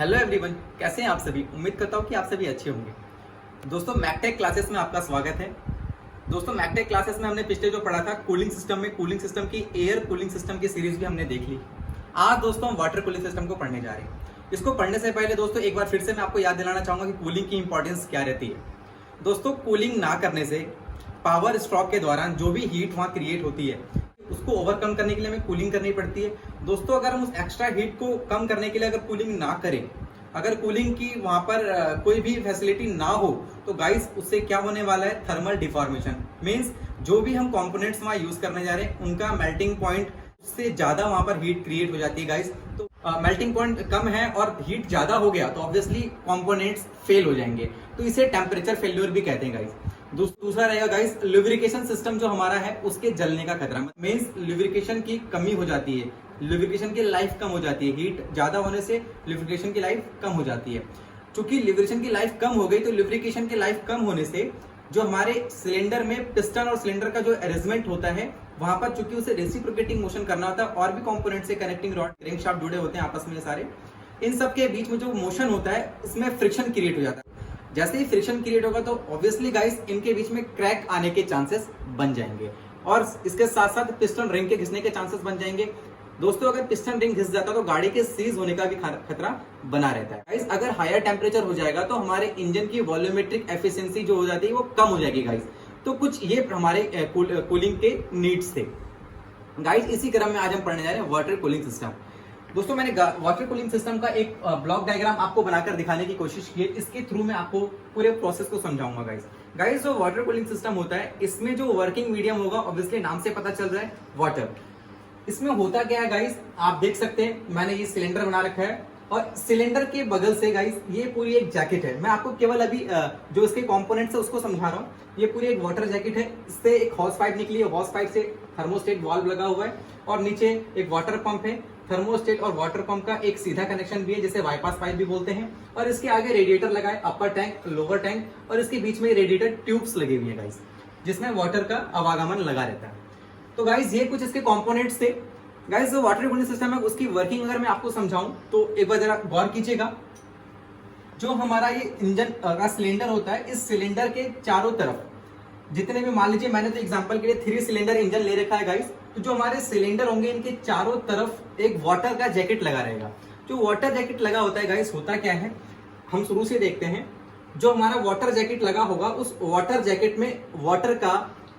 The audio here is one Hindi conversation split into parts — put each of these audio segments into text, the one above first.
हेलो एवरीवन, कैसे हैं आप सभी। उम्मीद करता हूँ कि आप सभी अच्छे होंगे। दोस्तों मैकटेक क्लासेस में आपका स्वागत है। दोस्तों मैकटेक क्लासेस में हमने पिछले जो पढ़ा था कूलिंग सिस्टम में कूलिंग सिस्टम की एयर कूलिंग सिस्टम की सीरीज भी हमने देख ली। आज दोस्तों हम वाटर कूलिंग सिस्टम को पढ़ने जा रहे हैं। इसको पढ़ने से पहले दोस्तों एक बार फिर से मैं आपको याद दिलाना चाहूंगा कि कूलिंग की इंपॉर्टेंस क्या रहती है। दोस्तों कूलिंग ना करने से पावर स्ट्रोक के दौरान जो भी हीट वहाँ क्रिएट होती है उसको ओवरकम करने के लिए हमें कूलिंग करनी पड़ती है। दोस्तों अगर हम उस एक्स्ट्रा हीट को कम करने के लिए अगर कूलिंग ना करें, अगर कूलिंग की वहां पर कोई भी फैसिलिटी ना हो तो गाइस उससे क्या होने वाला है, थर्मल डिफॉर्मेशन। मींस जो भी हम कंपोनेंट्स वहां यूज करने जा रहे हैं उनका मेल्टिंग पॉइंट से ज्यादा वहां पर हीट क्रिएट हो जाती है गाइस। तो मेल्टिंग पॉइंट कम है और हीट ज्यादा हो गया तो ऑब्वियसली कंपोनेंट्स फेल हो जाएंगे, तो इसे टेम्परेचर फेल्योर भी कहते हैं गाइस। दूसरा रहेगा गाइस लुब्रिकेशन सिस्टम जो हमारा है उसके जलने का खतरा। मींस लुब्रिकेशन की कमी हो जाती है, लुब्रिकेशन की लाइफ कम हो जाती है। हीट ज्यादा होने से लुब्रिकेशन की लाइफ कम हो जाती है। चूंकि लुब्रिकेशन की लाइफ कम हो गई तो लुब्रिकेशन की लाइफ कम होने से जो हमारे सिलेंडर में पिस्टन और सिलेंडर का जो अरेंजमेंट होता है वहां पर चूंकि उसे रेसिप्रोकेटिंग मोशन करना होता है और भी कंपोनेंट से कनेक्टिंग रॉड क्रेंकशाफ्ट जुड़े होते हैं आपस में, सारे इन सब के बीच में जो मोशन होता है उसमें फ्रिक्शन क्रिएट हो जाता है। जैसे ही फ्रिक्शन क्रिएट होगा तो ऑब्वियसली गाइस इनके बीच में क्रैक आने के चांसेस बन जाएंगे और इसके साथ साथ पिस्टन रिंग के घिसने के चांसेस बन जाएंगे। दोस्तों अगर पिस्टन रिंग घिस जाता तो गाड़ी के सीज होने का भी खतरा बना रहता है गाइस। अगर हायर टेम्परेचर हो जाएगा तो हमारे इंजन की वॉल्यूमेट्रिक एफिशिएंसी जो हो जाती है वो कम हो जाएगी गाइस। तो कुछ ये हमारे कूलिंग के नीड्स थे गाइस। इसी क्रम में आज हम पढ़ने जा रहे हैं वाटर कूलिंग सिस्टम। दोस्तों मैंने वाटर कूलिंग सिस्टम का एक ब्लॉक डायग्राम आपको बनाकर दिखाने की कोशिश की है। इसके थ्रू मैं आपको पूरे प्रोसेस को समझाऊंगा गाइस। जो वाटर कूलिंग सिस्टम होता है इसमें जो वर्किंग मीडियम होगा ऑब्वियसली नाम से पता चल रहा है वाटर। इसमें होता क्या है गाइस, आप देख सकते हैं मैंने ये सिलेंडर बना रखा है और सिलेंडर के बगल से गाइस ये पूरी एक जैकेट है। मैं आपको केवल अभी जो इसके कंपोनेंट्स है उसको समझा रहा हूँ। ये पूरी एक वाटर जैकेट है, इससे एक हॉस पाइप निकली है, हॉस पाइप से थर्मोस्टेट वाल्व लगा हुआ है और नीचे एक वाटर पंप है। थर्मोस्टेट और वाटर पंप का एक सीधा कनेक्शन भी है जिसे बाईपास पाइप भी बोलते हैं और इसके आगे रेडिएटर लगा है, अपर टैंक लोअर टैंक, और इसके बीच में रेडिएटर ट्यूब्स लगे हुए हैं गाइस जिसमें वाटर का आवागमन लगा रहता है। तो गाइस ये कुछ इसके कंपोनेंट्स थे गाइस। जो वाटर कूलिंग सिस्टम है उसकी वर्किंग अगर मैं आपको समझाऊं तो एक बार जरा गौर कीजिएगा। जो हमारा ये इंजन का सिलेंडर होता है, इस सिलेंडर के चारों तरफ जितने भी, मान लीजिए मैंने तो एग्जांपल के लिए 3 सिलेंडर इंजन ले रखा है गाइस, तो जो हमारे सिलेंडर होंगे इनके चारों तरफ एक वाटर का जैकेट लगा रहेगा। जो वाटर जैकेट लगा होता है गाइस, होता क्या है हम शुरू से देखते हैं। जो हमारा वाटर जैकेट लगा होगा उस वाटर जैकेट में वाटर का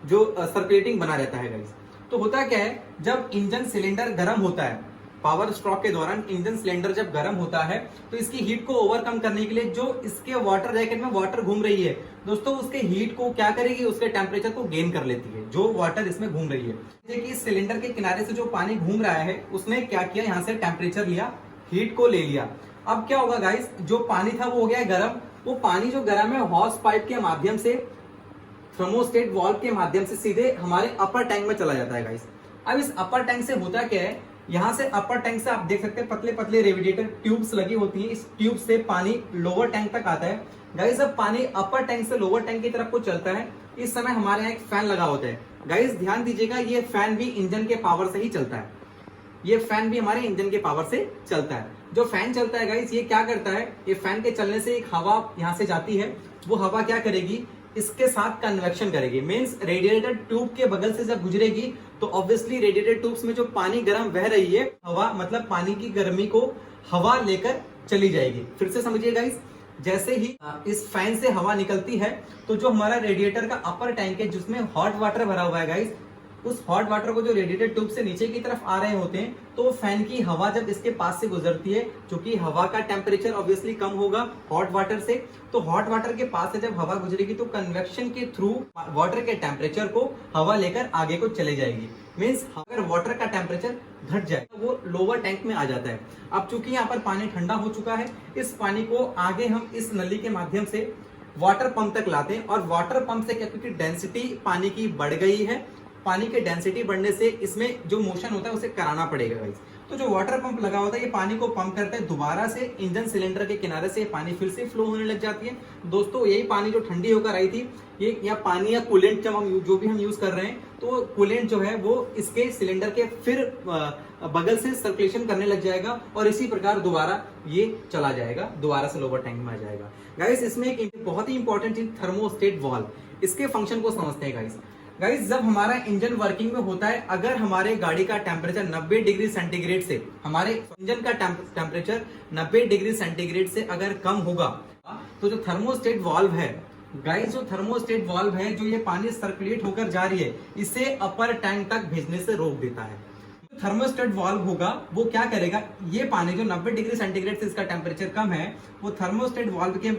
जो सर्कुलेटिंग बना रहता है गाइस। तो होता क्या है, जब इंजन सिलेंडर गर्म होता है, पावर स्ट्रोक के दौरान इंजन सिलेंडर जब गर्म होता है तो इसकी हीट को ओवरकम करने के लिए जो इसके वाटर जैकेट में वाटर घूम रही है दोस्तों, उसके हीट को क्या करेगी, उसके टेम्परेचर को गेन कर लेती है जो वाटर इसमें घूम रही है। देखिए इस सिलेंडर के किनारे से जो पानी घूम रहा है उसने क्या किया, यहाँ से टेम्परेचर लिया, हीट को ले लिया। अब क्या होगा गाइस, जो पानी था वो हो गया गर्म। वो पानी जो गर्म है हॉस पाइप के माध्यम से, थर्मोस्टेट वाल्व के माध्यम से सीधे हमारे अपर टैंक में चला जाता है गाइस। अब इस अपर टैंक से होता क्या है, यहाँ से अपर टैंक से आप देख सकते हैं पतले पतले रेडिएटर ट्यूब्स लगी होती हैं। इस ट्यूब से पानी लोअर टैंक तक आता है गाइस। अब पानी अपर टैंक से लोअर टैंक की तरफ को चलता है, इस समय हमारे यहाँ एक फैन लगा होता है गाइस। ध्यान दीजिएगा ये फैन भी इंजन के पावर से ही चलता है। ये फैन भी हमारे इंजन के पावर से चलता है। जो फैन चलता है गाइस, ये क्या करता है, ये फैन के चलने से एक हवा यहाँ से जाती है, वो हवा क्या करेगी, इसके साथ कन्वेक्शन करेगी। मींस रेडिएटर ट्यूब के बगल से जब गुजरेगी तो ऑब्वियसली रेडिएटर ट्यूब्स में जो पानी गर्म बह रही है, हवा मतलब पानी की गर्मी को हवा लेकर चली जाएगी। फिर से समझिए गाइस, जैसे ही इस फैन से हवा निकलती है तो जो हमारा रेडिएटर का अपर टैंक है जिसमें हॉट वाटर भरा हुआ है गाइस, उस हॉट वाटर को जो रेडिएटर ट्यूब से नीचे की तरफ आ रहे होते हैं तो फैन की हवा जब इसके पास से गुजरती है, क्योंकि हवा का टेम्परेचर ऑब्वियसली कम होगा हॉट वाटर से, तो हॉट वाटर के पास से जब हवा गुजरेगी तो कन्वेक्शन के थ्रू वाटर के टेम्परेचर को हवा लेकर आगे को चले जाएगी। मींस अगर वाटर का टेम्परेचर घट जाए तो वो लोअर टैंक में आ जाता है। अब चूंकि यहाँ पर पानी ठंडा हो चुका है, इस पानी को आगे हम इस नली के माध्यम से वाटर पंप तक लाते हैं और वाटर पंप से क्या, क्योंकि डेंसिटी पानी की बढ़ गई है, पानी के डेंसिटी बढ़ने से इसमें जो मोशन होता है उसे कराना पड़ेगा गाइस। तो जो वाटर पंप लगा होता है ये पानी को पंप करता है, दोबारा से इंजन सिलेंडर के किनारे से पानी फिर से फ्लो होने लग जाती है। दोस्तों यही पानी जो ठंडी होकर आई थी, ये या पानी या कूलेंट जब हम जो भी हम यूज कर रहे हैं तो कूलेंट जो है वो इसके सिलेंडर के फिर बगल से सर्कुलेशन करने लग जाएगा और इसी प्रकार दोबारा ये चला जाएगा, दोबारा से लोअर टैंक में आ जाएगा। गाइस इसमें एक बहुत ही इंपॉर्टेंट चीज थर्मोस्टेट वाल्व, इसके फंक्शन को समझते हैं गाइस जब हमारा इंजन वर्किंग में होता है, अगर हमारे गाड़ी का टेम्परेचर 90 डिग्री सेंटीग्रेड से, हमारे इंजन का टेम्परेचर 90 डिग्री सेंटीग्रेड से अगर कम होगा, तो जो थर्मोस्टेट वाल्व है गाइस, जो थर्मोस्टेट वाल्व है, जो ये पानी सर्कुलेट होकर जा रही है, इसे अपर टैंक तक भेजने से रोक देता है। थर्मोस्टेट वाल्व होगा वो क्या करेगा, ये पानी जो 90 डिग्री सेंटीग्रेड से इसका टेम्परेचर कम है, वो थर्मोस्टेट वाल्व के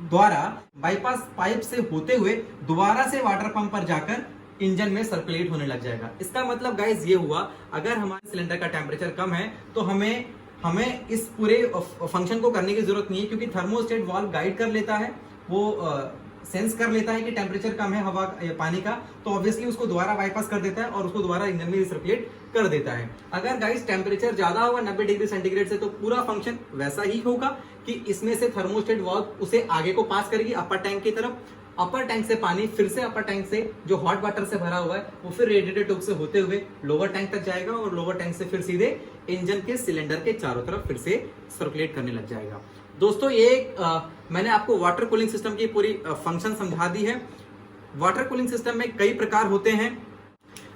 द्वारा बाईपास पाइप से होते हुए दोबारा से वाटर पंप पर जाकर इंजन में सर्कुलेट होने लग जाएगा। इसका मतलब गाइस ये हुआ, अगर हमारे सिलेंडर का टेम्परेचर कम है तो हमें इस पूरे फंक्शन को करने की जरूरत नहीं है, क्योंकि थर्मोस्टेट वाल्व गाइड कर लेता है, वो सेंस कर लेता है कि टेम्परेचर कम है हवा पानी का, तो ऑब्वियसली उसको दोबारा बाईपास कर देता है और उसको दोबारा इंजन में रिसर्कुलेट कर देता है। अगर गाइस टेम्परेचर ज्यादा होगा 90 डिग्री सेंटीग्रेड से, तो पूरा फंक्शन वैसा ही होगा कि इसमें से थर्मोस्टेट वाल्व उसे आगे को पास करेगी अपर टैंक की तरफ, अपर टैंक से पानी फिर से अपर टैंक से जो हॉट वाटर से भरा हुआ है वो फिर रेडिएटर ट्यूब से होते हुए लोअर टैंक तक जाएगा और लोअर टैंक से फिर सीधे इंजन के सिलेंडर के चारों तरफ फिर से सर्कुलेट करने लग जाएगा। दोस्तों ये मैंने आपको वाटर कूलिंग सिस्टम की पूरी फंक्शन समझा दी है। वाटर कूलिंग सिस्टम में कई प्रकार होते हैं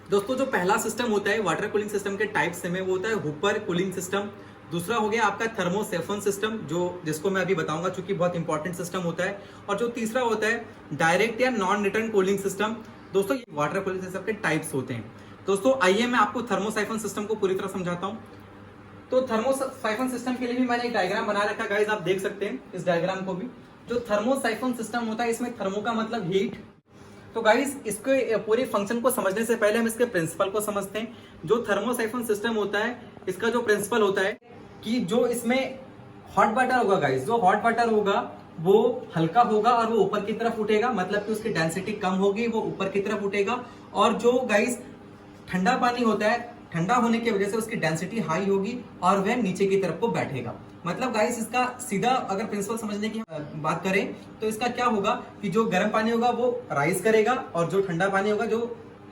दोस्तों। जो पहला सिस्टम होता है वाटर कूलिंग सिस्टम के टाइप्स में, वो होता है हुपर कूलिंग सिस्टम। दूसरा हो गया आपका थर्मोसेफन सिस्टम, जिसको मैं अभी बताऊंगा चूंकि बहुत इंपॉर्टेंट सिस्टम होता है। और जो तीसरा होता है डायरेक्ट या नॉन रिटर्न कूलिंग सिस्टम। दोस्तों ये वाटर कूलिंग सिस्टम के टाइप्स होते हैं। दोस्तों आइए मैं आपको थर्मोसाइफन सिस्टम को पूरी तरह समझाता हूं। तो थर्मोसाइफन सिस्टम के लिए भी मैंने एक डायग्राम बना रखा है गाइस, आप देख सकते हैं इस डायग्राम को भी। जो थर्मोसाइफन सिस्टम होता है, इसमें थर्मो का मतलब हीट। तो गाइस इसके पूरे फंक्शन को समझने से पहले हम इसके प्रिंसिपल को समझते हैं। जो थर्मोसाइफन सिस्टम होता है, इसका जो प्रिंसिपल होता है कि जो इसमें हॉट वाटर होगा गाइस, जो हॉट वाटर होगा वो हल्का होगा और वो ऊपर की तरफ उठेगा, मतलब कि उसकी डेंसिटी कम होगी, वो ऊपर की तरफ उठेगा। और जो गाइस ठंडा पानी होता है, ठंडा होने की वजह से उसकी डेंसिटी हाई होगी और वह नीचे की तरफ को बैठेगा। मतलब गाइस इसका सीधा अगर प्रिंसिपल समझने की बात करें तो इसका क्या होगा कि जो गर्म पानी होगा वो राइज करेगा और जो ठंडा पानी होगा जो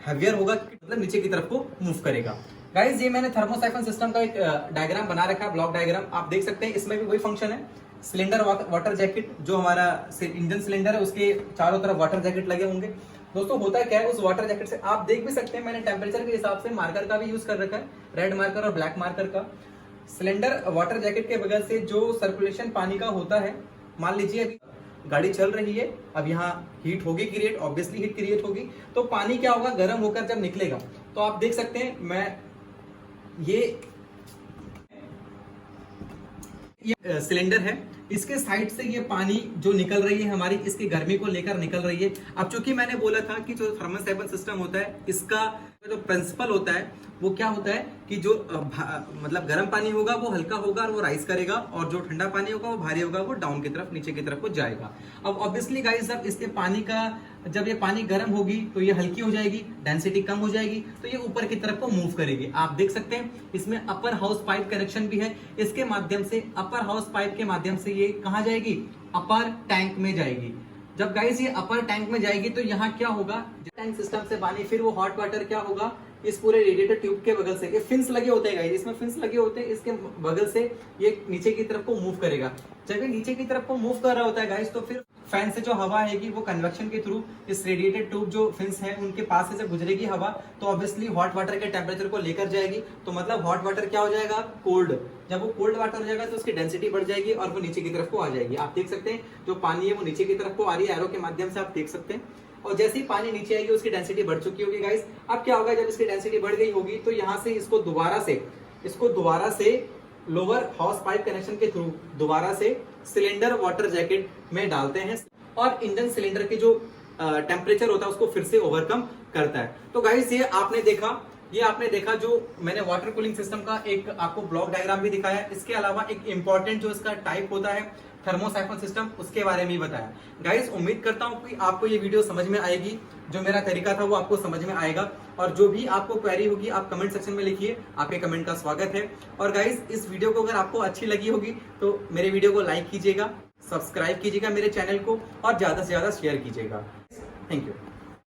हैवियर होगा मतलब नीचे की तरफ को मूव करेगा। गाइस ये मैंने थर्मोसाइफन सिस्टम का एक डायग्राम बना रखा है, ब्लॉक डायग्राम, आप देख सकते हैं। इसमें भी वही फंक्शन है। सिलेंडर वाटर जैकेट, जो हमारा इंजन सिलेंडर है उसके चारों तरफ वाटर जैकेट लगे होंगे। दोस्तों होता क्या है, उस वाटर जैकेट से आप देख भी सकते हैं, मैंने टेम्परेचर के हिसाब से मार्कर का भी यूज कर रखा है, रेड मार्कर और ब्लैक मार्कर का। सिलेंडर वाटर जैकेट के बगल से जो सर्कुलेशन पानी का होता है, मान लीजिए अभी गाड़ी चल रही है, अब यहाँ हीट होगी क्रिएट, ऑब्वियसली हीट क्रिएट होगी, तो पानी क्या होगा, गर्म होकर जब निकलेगा तो आप देख सकते हैं, मैं ये सिलेंडर है, इसके साइड से ये पानी जो निकल रही है हमारी, इसकी गर्मी को लेकर निकल रही है। अब चूंकि मैंने बोला था कि जो थर्मोसाइफन सिस्टम होता है, इसका जो प्रिंसिपल होता है वो क्या होता है कि जो मतलब गर्म पानी होगा वो हल्का होगा और वो राइज करेगा, और जो ठंडा पानी होगा वो भारी होगा, वो डाउन की तरफ, नीचे की तरफ को जाएगा। अब ऑब्वियसली गाइस जब ये पानी गर्म होगी तो ये हल्की हो जाएगी, डेंसिटी कम हो जाएगी, तो ये ऊपर की तरफ को मूव करेगी। आप देख सकते हैं इसमें अपर हाउस पाइप कनेक्शन भी है, इसके माध्यम से, अपर हाउस पाइप के माध्यम से ये कहाँ जाएगी, अपर टैंक में जाएगी। जब गाइस ये अपर टैंक में जाएगी तो यहाँ क्या होगा, टैंक सिस्टम से पानी, फिर वो हॉट वाटर क्या होगा, इस पूरे रेडिएटर ट्यूब के बगल से, ये फिन्स लगे होते हैं गाइस, इसमें फिन्स लगे होते हैं, इसके बगल से ये नीचे की तरफ को मूव करेगा। जब ये नीचे की तरफ को मूव कर रहा होता है गाइस, तो फिर फैन से जो हवा आएगी वो कन्वेक्शन के थ्रू इस रेडिएटर ट्यूब जो फिन्स है उनके पास से जब गुजरेगी हवा, तो ऑब्वियसली हॉट वाटर के टेम्परेचर को लेकर जाएगी। तो मतलब हॉट वाटर क्या हो जाएगा, कोल्ड। जब वो कोल्ड वाटर हो जाएगा तो उसकी डेंसिटी बढ़ जाएगी और वो नीचे की तरफ को आ जाएगी। आप देख सकते हैं जो पानी है वो नीचे की तरफ को आ रही है, एरो के माध्यम से आप देख सकते हैं। और जैसे ही पानी नीचे आएगी उसकी डेंसिटी बढ़ चुकी होगी गाइस। अब क्या होगा, जब इसकी डेंसिटी बढ़ गई होगी तो यहाँ से इसको दोबारा से लोअर हाउस पाइप कनेक्शन के थ्रू दोबारा से सिलेंडर वाटर जैकेट में डालते हैं और इंजन सिलेंडर के जो टेम्परेचर होता है उसको फिर से ओवरकम करता है। तो गाइस ये आपने देखा जो मैंने वाटर कूलिंग सिस्टम का एक आपको ब्लॉक डायग्राम भी दिखाया। इसके अलावा एक इंपॉर्टेंट जो इसका टाइप होता है थर्मोसाइफन सिस्टम, उसके बारे में ही बताया। गाइस उम्मीद करता हूं कि आपको ये वीडियो समझ में आएगी, जो मेरा तरीका था वो आपको समझ में आएगा। और जो भी आपको क्वेरी होगी आप कमेंट सेक्शन में लिखिए, आपके कमेंट का स्वागत है। और गाइस इस वीडियो को अगर आपको अच्छी लगी होगी तो मेरे वीडियो को लाइक कीजिएगा, सब्सक्राइब कीजिएगा मेरे चैनल को और ज्यादा से ज्यादा शेयर कीजिएगा। Thank you.